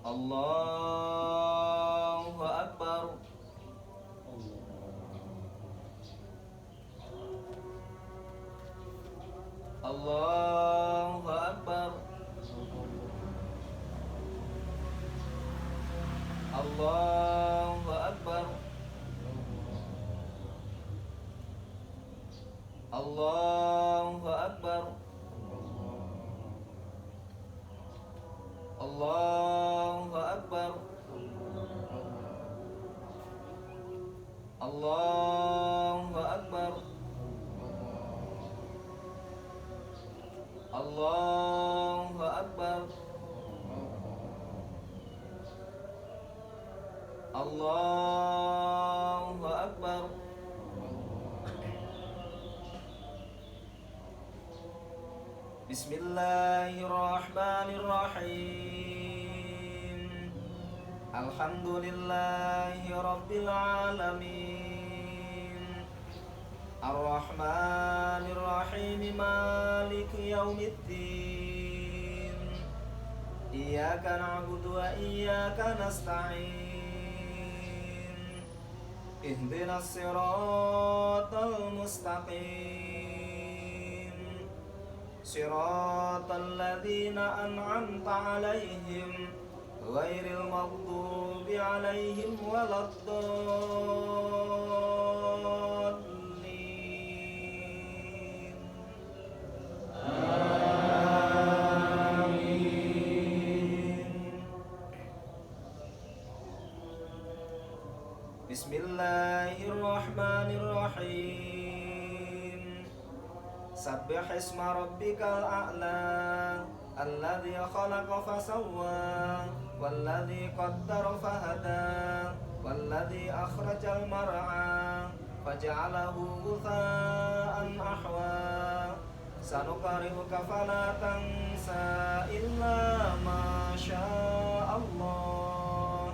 Allahu Akbar. Allahu Akbar. Allahu Akbar. Allahu Akbar. Allahu Akbar. Allahu Akbar. Allahu Akbar. Allahu Akbar. Bismillahirrahmanirrahim. Alhamdulillahi Rabbil Alamin. Ar-Rahmanir-Rahim. Maliki yaumiddin. Iyyaka na'budu wa iyyaka nasta'in. Ihdinas siratal mustaqim. Siratal ladzina an'amta 'alaihim ghairil maghdubi 'alaihim waladdallin. Amin. Bismillahirrahmanirrahim. Sabbih isma rabbikal a'la alladzi khalaqa fasawwa walladzi qaddara fahada walladzi akhrajal mar'a faj'alahu ghutha'an ahwa. Sanuqri'uka fala tansa illa ma sya'allah.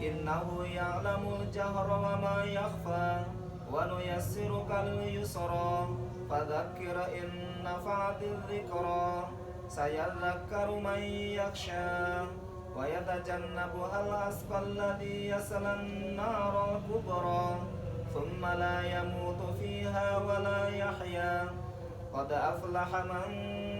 Innahu ya'lamul jahra wa ma yakhfa wa nuyassiruka lil yusra fadzakkir in nafa'atiz dzikra. Sayadzakkaru man yakhsha wa yatajannabuhal asqal ladzi yaslan naral kubra thumma la yamutu fiha wa la yahya. Qad aflaha man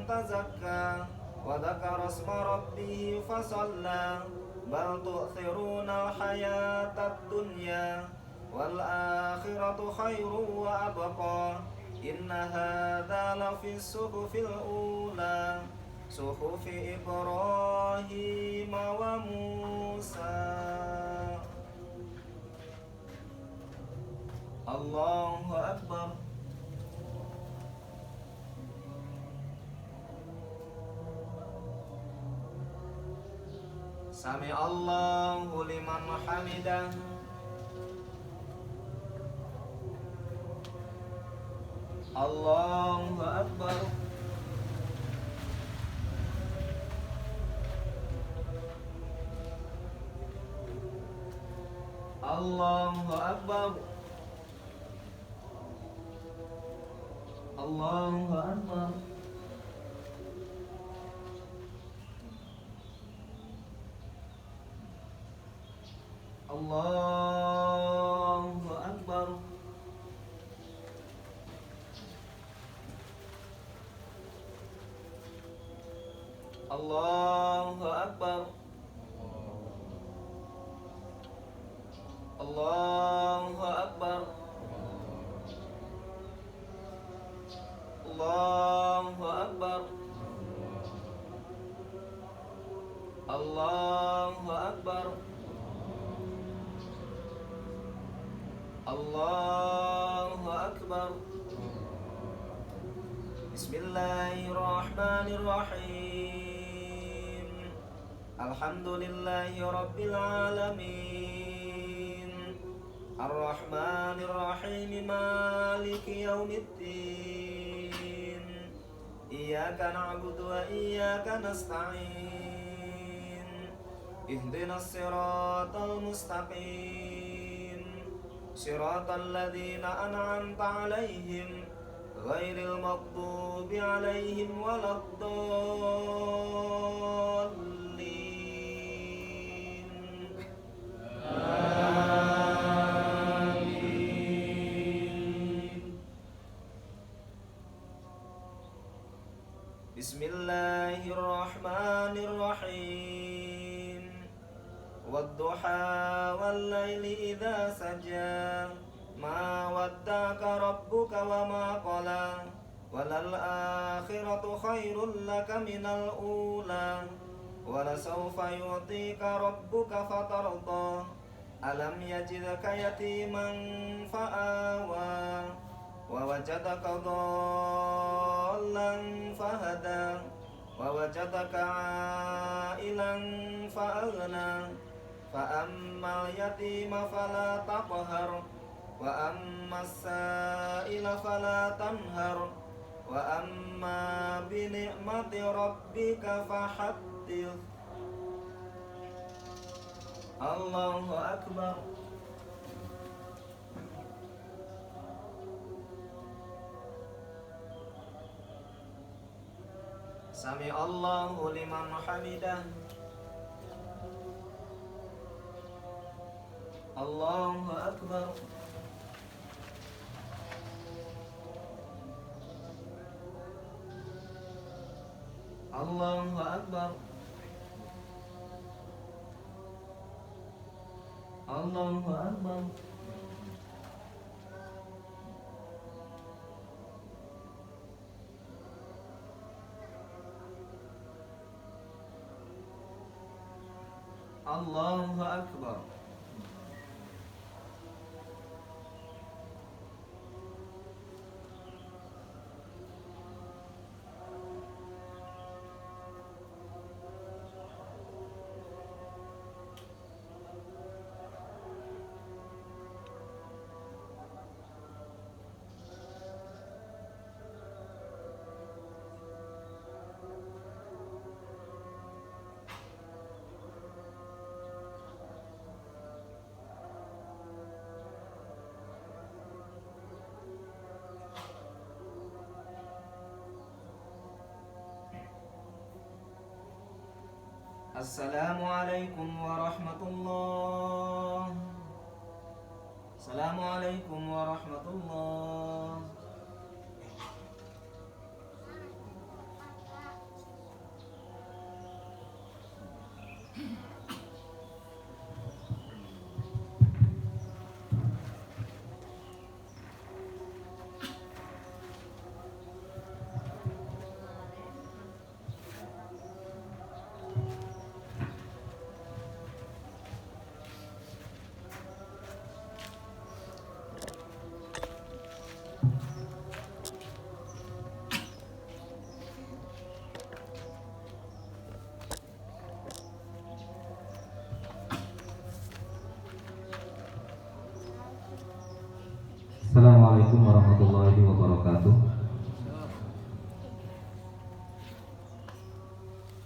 tazakka wa dzakara isma rabbih fasalla. Bal tu'thiruna al-hayatad dunya wal akhiratu khairu wa abqa. Inna hadza lafi suhufil ula suhufi Ibrahim wa Musa. Allahu Akbar. Sami Allahu liman hamidah. Allahu Akbar. Allahu Akbar. Allahu Akbar. Allahu Akbar. Allahu Akbar. Allahu Akbar. Allahu Akbar. Allahu Akbar. Allahu Akbar. Bismillahirrahmanirrahim. Alhamdulillahi Rabbil Alamin. Ar-Rahmanir-Rahim. Maliki yaumiddin. Iyyaka na'budu wa iyyaka nasta'in. Ihdinas siratal mustaqim. Siratal ladzina an'amta 'alaihim ghairil maghdubi 'alaihim. 'alaihim waladdallin. Amin. Bismillahirrahmanirrahim. Alhamdulillahi Rabbil Alamin. Ar-Rahmanir-Rahim. Maliki yaumiddin. Iyyaka na'budu wa iyyaka nasta'in. Ihdinas siratal mustaqim. Siratal ladzina an'amta 'alaihim ghairil maghdubi 'alaihim waladdallin. Bismillahirrahmanirrahim. Wadduha wal-laili idza saja. Ma wadda'aka rabbuka wa ma qala. Walal akhiratu khairul laka minal ula. Walasawfa yu'tika rabbuka fatarda. Alam yajidka yatiman fa'awa. Wa wajadaka dhallan fahada. Wa wajadaka ailan fa'aghna. Fa ammal yatima fala taqhar. Wa ammas sa'ila fala tanhar. Wa amma bi ni'mati rabbika fahaddith. Allahu akbar. Sami Allahu liman hamidah. Allahu akbar. Allahu akbar. Allahu akbar. Allahu akbar. Assalamualaikum warahmatullah. Assalamualaikum warahmatullah. Assalamualaikum warahmatullahi wabarakatuh.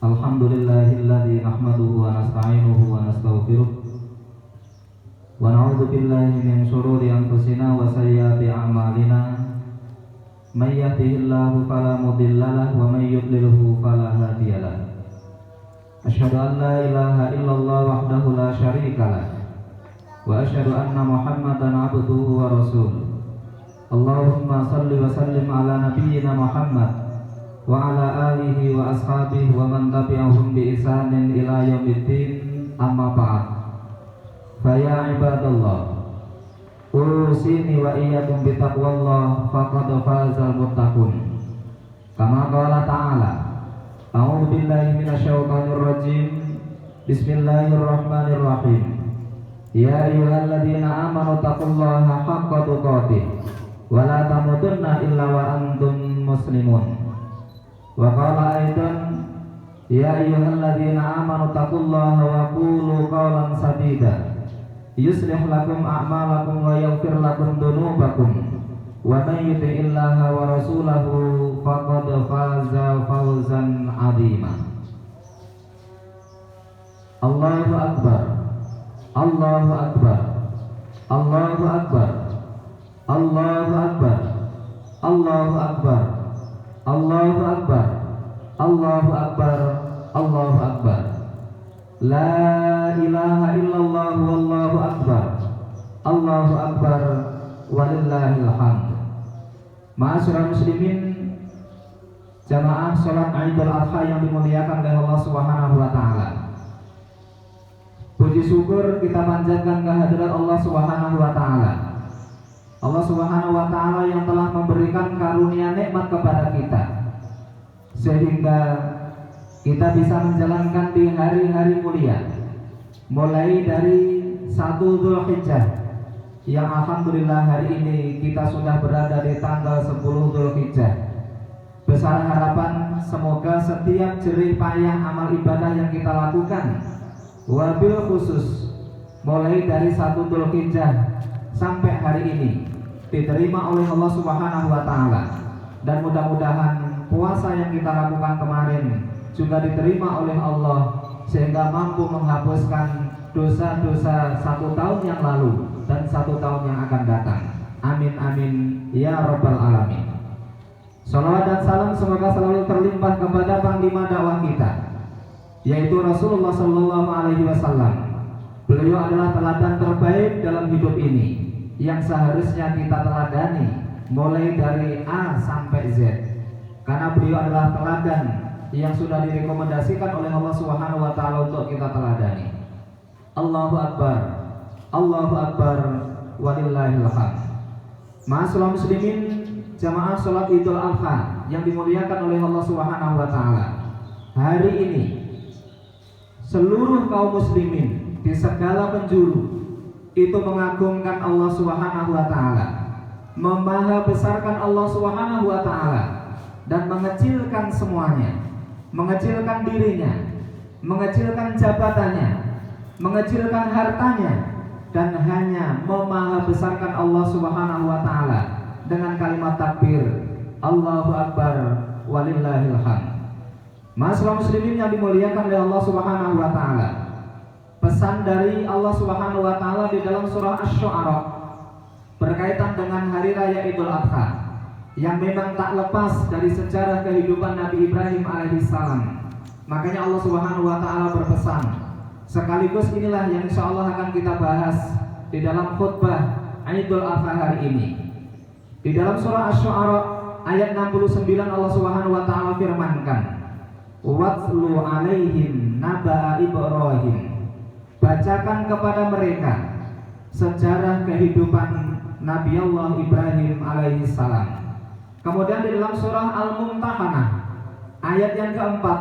Alhamdulillahilladzi nahmaduhu wa nasta'inuhu wa nastaghfiruh wa na'udzu billahi min shururi anfusina wa sayyiati a'malina. May yahdihillahu fala mudhillalah wa may yudlilhu fala hadiyalah. Asyhadu an la ilaha illallah wahdahu la syarikalah wa asyhadu anna Muhammadan abduhu wa rasuluh. Allahumma salli wa sallim ala nabiyyina Muhammad wa ala alihi wa ashabihi wa man tabi'ahum bi ihsanin ila yaumiddin, amma ba'd. Fa ya ibadallah, usini wa iyyakum bi taqwallah faqad fazal muttaqun. Kama qala ta'ala, a'udzu billahi minasyaitonir rajim. Bismillahirrahmanirrahim. Ya ayyuhalladzina amanu taqullaha haqqa tuqatih wa la tamutunna illa wa antum muslimun. Wa qala aidan, ya ayyuhalladzina amanu taqullaha wa qulu qawlan sadida yuslih lakum a'malakum wa yaghfir lakum dhunubakum wa may yuti'illaha wa rasulahu faqad faza fawzan 'azima. Allahu akbar. Allahu akbar. Allahu akbar. Allahu akbar. Allahu akbar. Allahu akbar. Allahu akbar. Allahu akbar. La ilaha illallah wallahu akbar. Allahu akbar walillahil hamd. Ma'asyiral muslimin, jamaah sholat Idul Adha yang dimuliakan oleh Allah Subhanahu wa taala. Puji syukur kita panjatkan kehadirat Allah Subhanahu wa taala. Allah Subhanahu wa taala yang telah memberikan karunia nikmat kepada kita sehingga kita bisa menjalankan di hari-hari mulia, mulai dari 1 Dzulhijjah yang alhamdulillah hari ini kita sudah berada di tanggal 10 Dzulhijjah. Besar harapan semoga setiap jerih payah amal ibadah yang kita lakukan, wabil khusus mulai dari 1 Dzulhijjah sampai hari ini, diterima oleh Allah Subhanahu wa taala, dan mudah-mudahan puasa yang kita lakukan kemarin juga diterima oleh Allah sehingga mampu menghapuskan dosa-dosa 1 tahun yang lalu dan 1 tahun yang akan datang. Amin amin ya rabbal alamin. Salawat dan salam semoga selalu terlimpah kepada panglima dakwah kita, yaitu Rasulullah Sallallahu Alaihi Wasallam. Beliau adalah teladan terbaik dalam hidup ini yang seharusnya kita teladani mulai dari A sampai Z, karena beliau adalah teladan yang sudah direkomendasikan oleh Allah Subhanahu wa taala untuk kita teladani. Allahu Akbar, Allahu Akbar, walillahil hamd. Ma'asyiral muslimin, jamaah sholat Idul Adha yang dimuliakan oleh Allah Subhanahu wa taala. Hari ini seluruh kaum muslimin di segala penjuru itu mengagungkan Allah Subhanahu wa taala, memaha besarkan Allah Subhanahu wa taala, dan mengecilkan semuanya, mengecilkan dirinya, mengecilkan jabatannya, mengecilkan hartanya, dan hanya memaha besarkan Allah Subhanahu wa taala dengan kalimat takbir Allahu Akbar walillahil hamd. Ma'asyiral muslimin yang dimuliakan oleh Allah Subhanahu wa taala, pesan dari Allah Subhanahu wa taala di dalam surah Asy-Syu'ara berkaitan dengan hari raya Idul Adha yang memang tak lepas dari sejarah kehidupan Nabi Ibrahim alaihissalam. Makanya Allah Subhanahu wa taala berpesan, sekaligus inilah yang insya Allah akan kita bahas di dalam khutbah Idul Adha hari ini. Di dalam surah Asy-Syu'ara ayat 69 Allah Subhanahu wa taala firmankan, "Watlu 'alaihim naba'a Ibrahim." Bacakan kepada mereka sejarah kehidupan Nabi Allah Ibrahim alaihissalam. Kemudian di dalam surah Al-Mumtahanah ayat yang keempat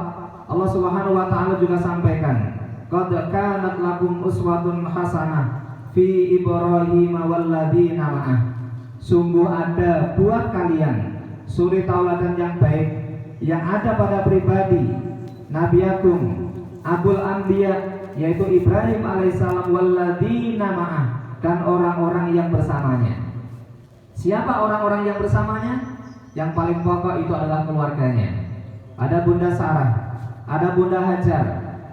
Allah Subhanahu wa taala juga sampaikan, "Qad kanat lakum uswatun hasanah fi Ibrahim walladzina ma'ah." Sungguh ada buat kalian suri tauladan yang baik yang ada pada pribadi Nabi Agung Abul Anbiya, yaitu Ibrahim alaihissalam, walladzina ma'ah, dan orang-orang yang bersamanya. Siapa orang-orang yang bersamanya? Yang paling pokok itu adalah keluarganya. Ada Bunda Sarah, ada Bunda Hajar,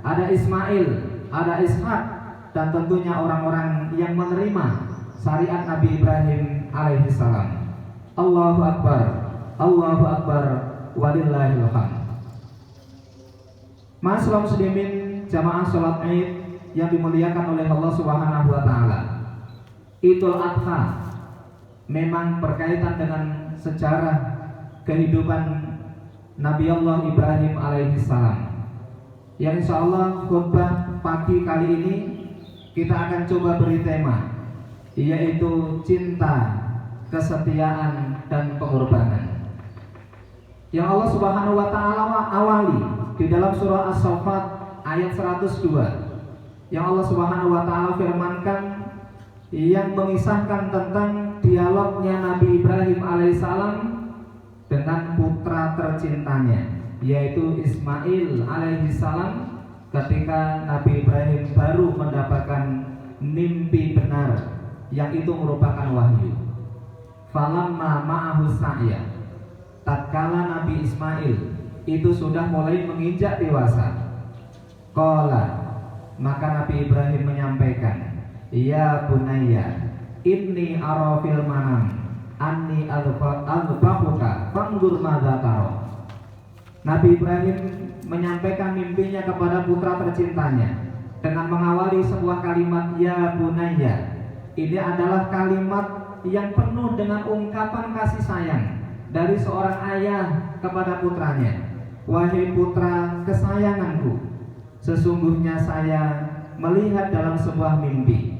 ada Ismail, ada Ishak, dan tentunya orang-orang yang menerima syariat Nabi Ibrahim alaihissalam. Allahu Akbar, Allahu Akbar, walillahil hamd. Ma'asyiral muslimin, jamaah sholat Id yang dimuliakan oleh Allah Subhanahu wa taala. Idul Adha memang berkaitan dengan sejarah kehidupan Nabi Allah Ibrahim alaihissalam. Yang insya Allah khutbah pagi kali ini kita akan coba beri tema, yaitu cinta, kesetiaan, dan pengorbanan. Yang Allah Subhanahu wa taala awali di dalam surah As-Saffat ayat 102, yang Allah Subhanahu wa taala firmankan, yang mengisahkan tentang dialognya Nabi Ibrahim alaihissalam dengan putra tercintanya, yaitu Ismail alaihissalam, ketika Nabi Ibrahim baru mendapatkan mimpi benar yang itu merupakan wahyu. Falamma ma'ahu sa'ya, tatkala Nabi Ismail itu sudah mulai menginjak dewasa, qala, maka Nabi Ibrahim menyampaikan, ya bunayya inni ara fil manam anni adbahuka fanzur madza tara. Nabi Ibrahim menyampaikan mimpinya kepada putra tercintanya dengan mengawali sebuah kalimat ya bunayya. Ini adalah kalimat yang penuh dengan ungkapan kasih sayang dari seorang ayah kepada putranya, "Wahai putra kesayanganku, sesungguhnya saya melihat dalam sebuah mimpi.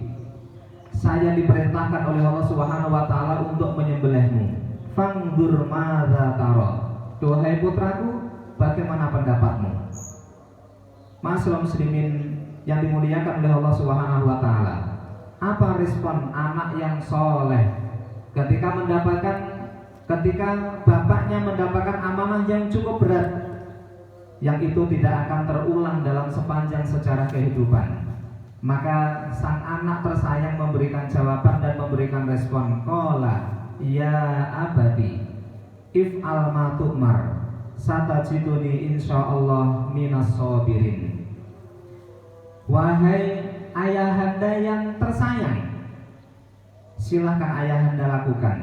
Saya diperintahkan oleh Allah Subhanahu wa taala untuk menyembelihmu. Fangdur madza tara." Wahai putraku, bagaimana pendapatmu? Masyaallah muslimin yang dimuliakan oleh Allah Subhanahu wa taala. Apa respon anak yang soleh ketika bapaknya mendapatkan amanah yang cukup berat, yang itu tidak akan terulang dalam sepanjang sejarah kehidupan? Maka sang anak tersayang memberikan jawaban dan memberikan respon, qala ya abadi if'al ma tu'mar satajiduni insyaallah minas sabirin. Wahai ayahanda yang tersayang, silahkan ayahanda lakukan.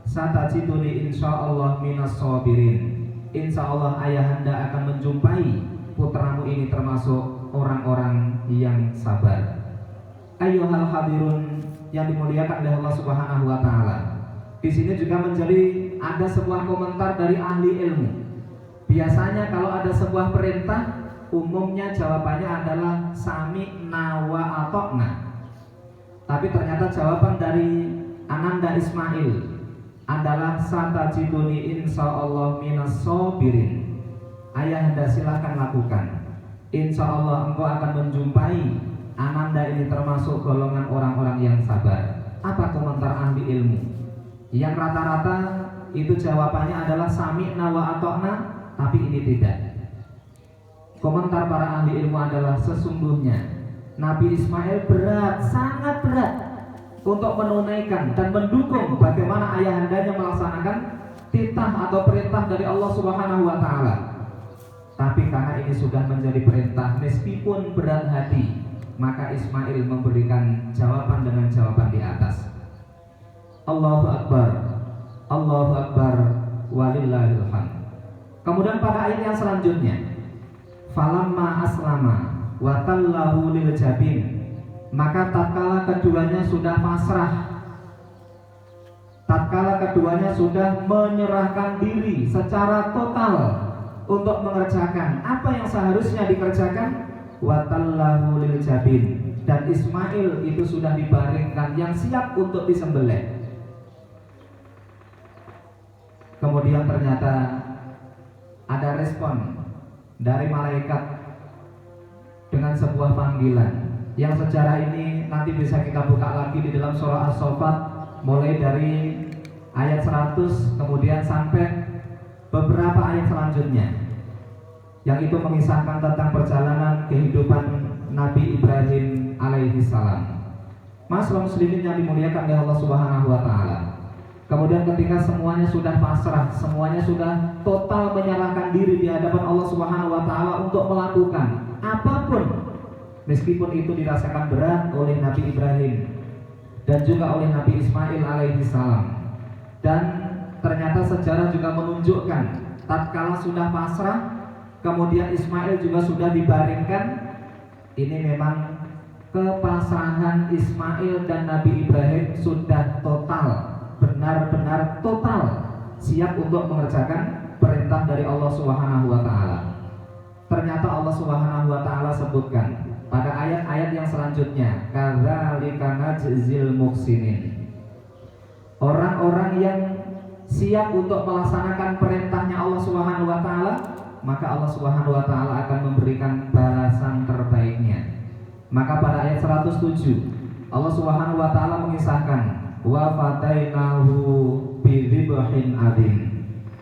Satajiduni insyaallah minas sabirin. Insyaallah ayahanda akan menjumpai putramu ini termasuk orang-orang yang sabar. Ayyuhal hadirun yang dimuliakan oleh Allah Subhanahu wa taala. Di sini juga menjadi ada sebuah komentar dari ahli ilmu. Biasanya kalau ada sebuah perintah, umumnya jawabannya adalah sami'na wa ata'na. Tapi ternyata jawaban dari Ananda Ismail adalah satajiduni insyaallah minas sabirin. Ayahanda silakan lakukan. Insyaallah engkau akan menjumpai Ananda ini termasuk golongan orang-orang yang sabar. Apa komentar ahli ilmu? Yang rata-rata itu jawabannya adalah sami'na wa ata'na, tapi ini tidak. Komentar para ahli ilmu adalah sesungguhnya Nabi Ismail berat, sangat berat untuk menunaikan dan mendukung bagaimana ayahandanya melaksanakan titah atau perintah dari Allah Subhanahu wa taala. Tapi karena ini sudah menjadi perintah, meskipun berat hati, maka Ismail memberikan jawaban dengan jawaban di atas. Allahu Akbar, Allahu Akbar, walillahil hamd. Kemudian pada ayat yang selanjutnya, falamma aslama wa tallahu lil jabin, maka tatkala keduanya sudah pasrah, tatkala keduanya sudah menyerahkan diri secara total untuk mengerjakan apa yang seharusnya dikerjakan, wa tallahu lil jabin, dan Ismail itu sudah dibaringkan yang siap untuk disembelih. Kemudian ternyata ada respon dari malaikat dengan sebuah panggilan yang sejarah ini nanti bisa kita buka lagi di dalam surah As-Saffat, mulai dari ayat 100 kemudian sampai beberapa ayat selanjutnya, yang itu mengisahkan tentang perjalanan kehidupan Nabi Ibrahim alaihi salam. Masyaallah muslimin yang dimuliakan oleh Allah Subhanahu wa taala. Kemudian ketika semuanya sudah pasrah, semuanya sudah total menyerahkan diri di hadapan Allah Subhanahu wa taala untuk melakukan apapun, meskipun itu dirasakan berat oleh Nabi Ibrahim dan juga oleh Nabi Ismail alaihi salam. Dan ternyata sejarah juga menunjukkan tatkala sudah pasrah, kemudian Ismail juga sudah dibaringkan, ini memang kepasrahan Ismail dan Nabi Ibrahim sudah total, benar-benar total siap untuk mengerjakan perintah dari Allah Subhanahu wa taala. Ternyata Allah Subhanahu wa taala sebutkan pada ayat-ayat yang selanjutnya, kadzalika najzil muhsinin. Orang-orang yang siap untuk melaksanakan perintahnya Allah Subhanahu wa taala, maka Allah Subhanahu wa taala akan memberikan balasan terbaiknya. Maka pada ayat 107 Allah Subhanahu wa taala mengisahkan wa fatainahu bidzibhin adzim.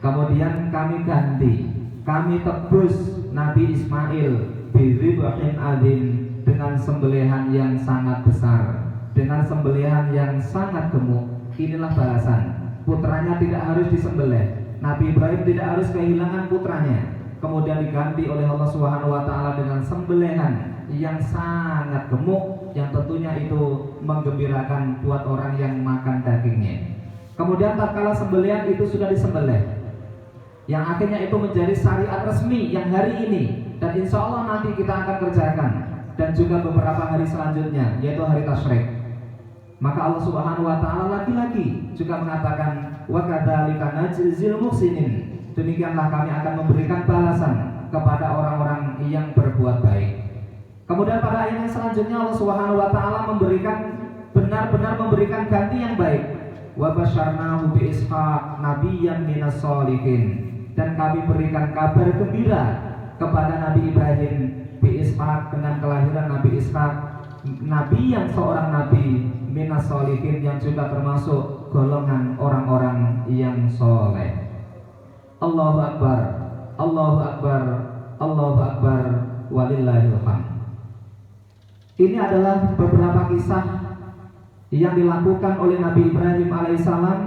Kemudian kami ganti, kami tebus Nabi Ismail bidzibhin adzim, dengan sembelihan yang sangat besar, dengan sembelihan yang sangat gemuk. Inilah balasan. Putranya tidak harus disembelih, Nabi Ibrahim tidak harus kehilangan putranya, kemudian diganti oleh Allah Subhanahu wa taala dengan sembelihan yang sangat gemuk, yang tentunya itu menggembirakan buat orang yang makan dagingnya. Kemudian tatkala sembelihan itu sudah disembelih, yang akhirnya itu menjadi syariat resmi yang hari ini dan insya Allah nanti kita akan kerjakan, dan juga beberapa hari selanjutnya, yaitu hari tasyrik. Maka Allah Subhanahu wa taala lagi-lagi juga mengatakan wa kadzalika najzil muhsinin. Demikianlah kami akan memberikan balasan kepada orang-orang yang berbuat baik. Kemudian pada ayat yang selanjutnya Allah Subhanahu wa taala benar-benar memberikan ganti yang baik. Wa basyarnahu bi Ishaq nabiyyan minas sholihin. Dan kami berikan kabar gembira kepada Nabi Ibrahim bi Ishaq dengan kelahiran Nabi Ishaq, nabi yang seorang nabi minas sholihin yang juga termasuk golongan orang-orang yang soleh. Allahu Akbar, Allahu Akbar, Allahu Akbar, walillahil hamd. Ini adalah beberapa kisah yang dilakukan oleh Nabi Ibrahim alaihissalam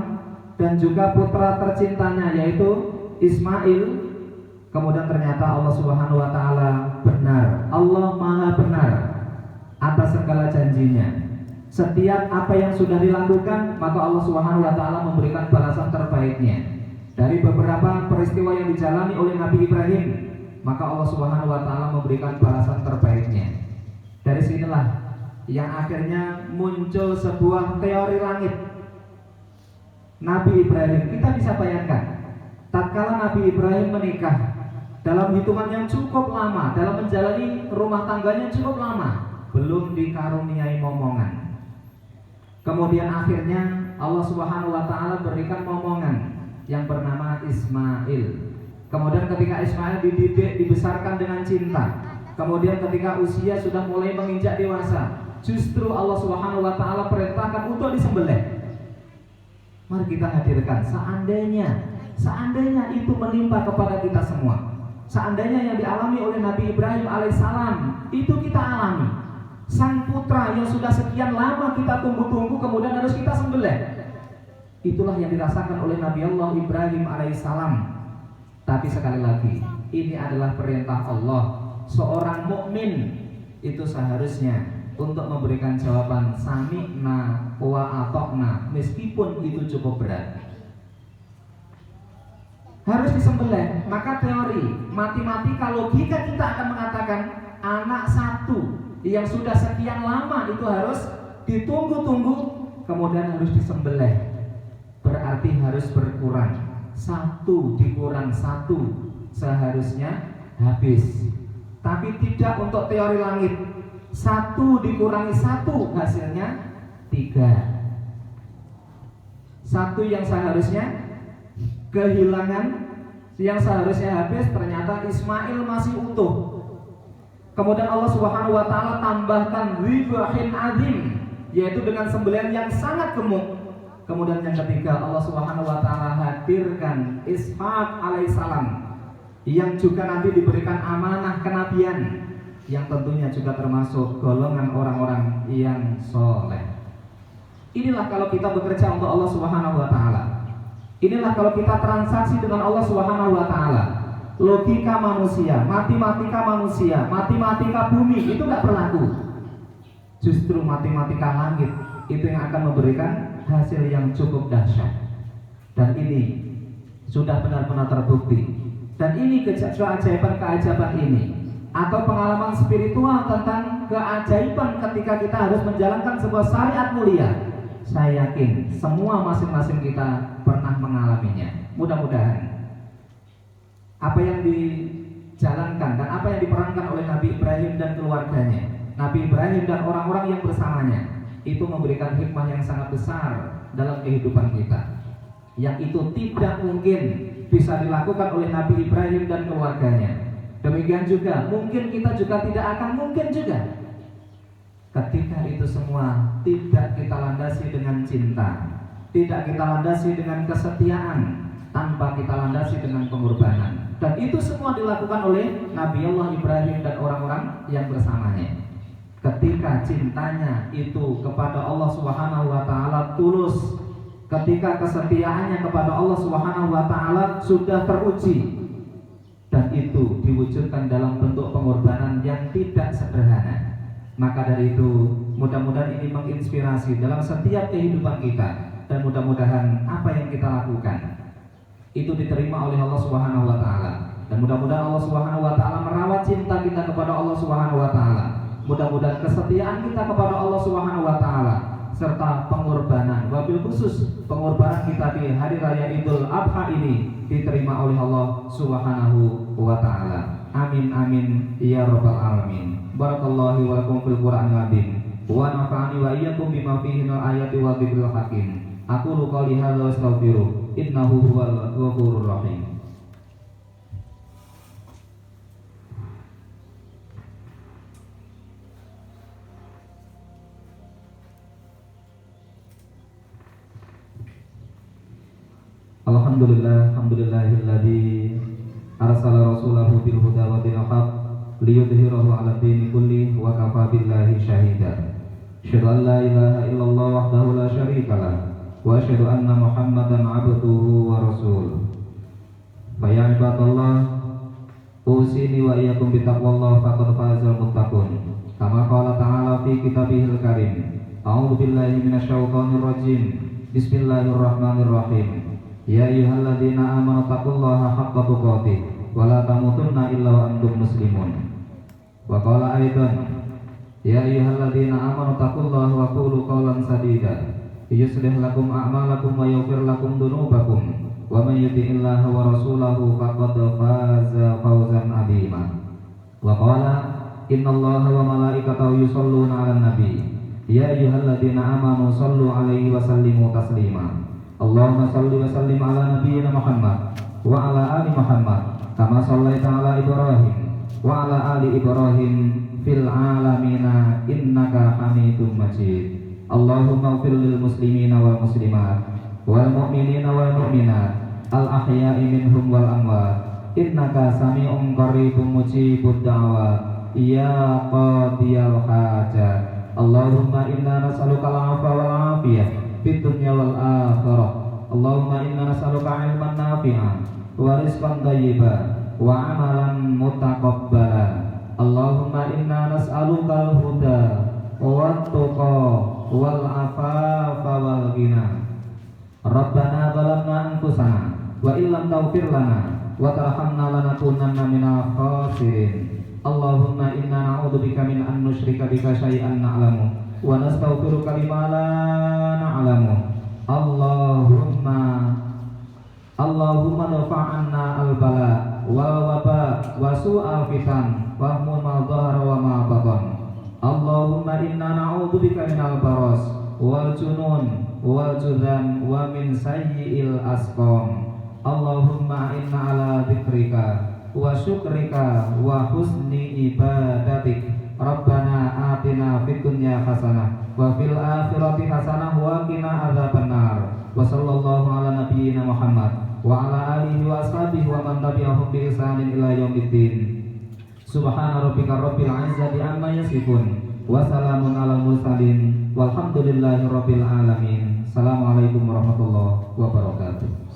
dan juga putra tercintanya yaitu Ismail. Kemudian ternyata Allah Subhanahu wa taala benar. Allah Maha benar atas segala janjinya. Setiap apa yang sudah dilakukan, maka Allah Subhanahu wa taala memberikan balasan terbaiknya. Dari beberapa peristiwa yang dijalani oleh Nabi Ibrahim, maka Allah Subhanahu wa taala memberikan balasan terbaiknya. Dari sinilah yang akhirnya muncul sebuah teori langit. Nabi Ibrahim, kita bisa bayangkan, tatkala Nabi Ibrahim menikah dalam hitungan yang cukup lama, dalam menjalani rumah tangganya cukup lama, belum dikaruniai momongan. Kemudian akhirnya Allah Subhanahu wa taala berikan momongan yang bernama Ismail. Kemudian ketika Ismail dididik, dibesarkan dengan cinta, kemudian ketika usia sudah mulai menginjak dewasa, justru Allah Subhanahu wa taala perintahkan untuk disembelih. Mari kita hadirkan, seandainya itu menimpa kepada kita semua, seandainya yang dialami oleh Nabi Ibrahim alaihissalam itu kita alami, sang putra yang sudah sekian lama kita tunggu-tunggu kemudian harus kita sembelih. Itulah yang dirasakan oleh Nabi Allah Ibrahim alaihissalam. Tapi sekali lagi, ini adalah perintah Allah. Seorang mukmin itu seharusnya untuk memberikan jawaban sami'na wa ata'na, meskipun itu cukup berat. Harus disembelih. Maka teori matematika logika kita akan mengatakan anak satu yang sudah sekian lama itu harus ditunggu-tunggu kemudian harus disembelih. Berarti harus berkurang. 1 dikurang 1 seharusnya habis. Tapi tidak untuk teori langit. 1 dikurangi 1 hasilnya 3. 1 yang seharusnya kehilangan, yang seharusnya habis, ternyata Ismail masih utuh. Kemudian Allah Subhanahu wa taala tambahkan dzibhin azim, yaitu dengan sembelihan yang sangat gemuk. Kemudian yang ketiga, Allah Subhanahu wa taala hadirkan Ishaq alaihissalam yang juga nanti diberikan amanah kenabian, yang tentunya juga termasuk golongan orang-orang yang soleh. Inilah kalau kita bekerja untuk Allah Subhanahu wa taala. Inilah kalau kita transaksi dengan Allah Subhanahu wa taala. Logika manusia, matematika manusia, matematika bumi itu tidak berlaku. Justru matematika langit itu yang akan memberikan hasil yang cukup dahsyat. Dan ini sudah benar-benar terbukti. Dan ini keajaiban ini atau pengalaman spiritual tentang keajaiban ketika kita harus menjalankan sebuah syariat mulia. Saya yakin semua masing-masing kita pernah mengalaminya. Mudah-mudahan apa yang dijalankan dan apa yang diperankan oleh Nabi Ibrahim dan keluarganya, Nabi Ibrahim dan orang-orang yang bersamanya, itu memberikan hikmah yang sangat besar dalam kehidupan kita, yang itu tidak mungkin bisa dilakukan oleh Nabi Ibrahim dan keluarganya. Demikian juga mungkin kita juga tidak akan mungkin juga ketika itu semua tidak kita landasi dengan cinta, tidak kita landasi dengan kesetiaan, tanpa kita landasi dengan pengorbanan. Dan itu semua dilakukan oleh Nabi Allah Ibrahim dan orang-orang yang bersamanya. Ketika cintanya itu kepada Allah Subhanahu wa taala tulus, ketika kesetiaannya kepada Allah Subhanahu wa taala sudah teruji, dan itu diwujudkan dalam bentuk pengorbanan yang tidak sederhana. Maka dari itu mudah-mudahan ini menginspirasi dalam setiap kehidupan kita, dan mudah-mudahan apa yang kita lakukan itu diterima oleh Allah Subhanahu wa taala, dan mudah-mudahan Allah Subhanahu wa taala merawat cinta kita kepada Allah Subhanahu wa taala. Mudah-mudahan kesetiaan kita kepada Allah Subhanahu wa taala serta pengorbanan. Wabil khusus pengorbanan kita di hari raya Idul Adha ini diterima oleh Allah Subhanahu wa taala. Amin amin ya rabbal alamin. Barakallahu wa lakum fil Qur'anil azim wa nafa'ani wa iyyakum bima fihi minal ayati wa dzikril hakim. Aqulu qouli hadza wa astaghfiruh innahu huwal ghafurur rahim. Alhamdulillahilladzi arsala rasulahu bil huda wa dinil haq liyudhhirahu 'ala dini kulli wa kafa billahi syahida. Asyhadu an la ilaha illallah wahdahu la syarika lah wa asyhadu anna Muhammadan 'abduhu wa rasuluh. Fa ya ibadallah usini wa iyyakum bittaqwallah faqad fazal muttaqun. Kama qala ta'ala fi kitabihil karim. A'udzu billahi minasyaitonir rajim. Bismillahirrahmanirrahim. Ya ayyuhalladzina amanu taqullaha haqqa tuqatih wa la tamutunna illa wa antum muslimun. Wa qala aidan ya ayyuhalladzina amanu taqullaha wa qulu qawlan sadida yuslih lakum a'malakum wa yaghfir lakum dhunubakum wa may yuti'illaha wa rasulahu faqad faza fawzan 'azima. Wa qala innallaha wa malaikatahu yusholluna 'alan nabi ya ayyuhalladzina amanu shallu 'alaihi wa sallimu taslima. Allahumma salli wa sallim ala nabiyyina Muhammad wa ala ali Muhammad kama shallaita ala Ibrahim wa ala ali Ibrahim fil alamina innaka Hamidum Majid. Allahumma ighfir lil muslimina wal muslimat wal mu'minina wal mu'minat al ahya'i minhum wal amwat innaka sami'un qaribun mujibud da'wat ya qadiyal hajat. Allahumma inna nas'aluka al-'afwa wal 'afiyah fid dunya wal akhirah. Allahumma inna nas'aluka 'ilman nafi'an wa rizqan thayyiban wa 'amalan mutaqabbalan. Allahumma inna nas'aluka al-huda wat tuqa wal 'afafa wal ghina. Rabbana zalamna anfusana wa illam taghfir lana wa tarhamna lanakunanna minal khasirin. Allahumma inna na'udzubika min an nusyrika bika syai'an na'lamu wa nastaghfiruka lima la na'lamu. Allahumma dafa'anna al-bala wal waba wa su'al fitan wa ma dhahara wa ma batan. Allahumma inna na'udzubika minal baras wal junun wal judzam wa min sayyi'il asqam. Allahumma inna ala dzikrika wa syukrika wa husni ibadatik. Rabbana atina fid dunya hasanah wa fil akhirati hasanah wa qina adzabannar. Wa sallallahu ala nabiyyina Muhammad wa ala alihi wa ashabihi wa man tabi'ahum bi ihsanin ila yaumiddin. Subhana rabbika rabbil izzati amma yasifun wa salamun alal mursalin walhamdulillahi rabbil alamin. Assalamualaikum warahmatullahi wabarakatuh.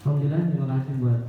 Alhamdulillah, terima kasih buat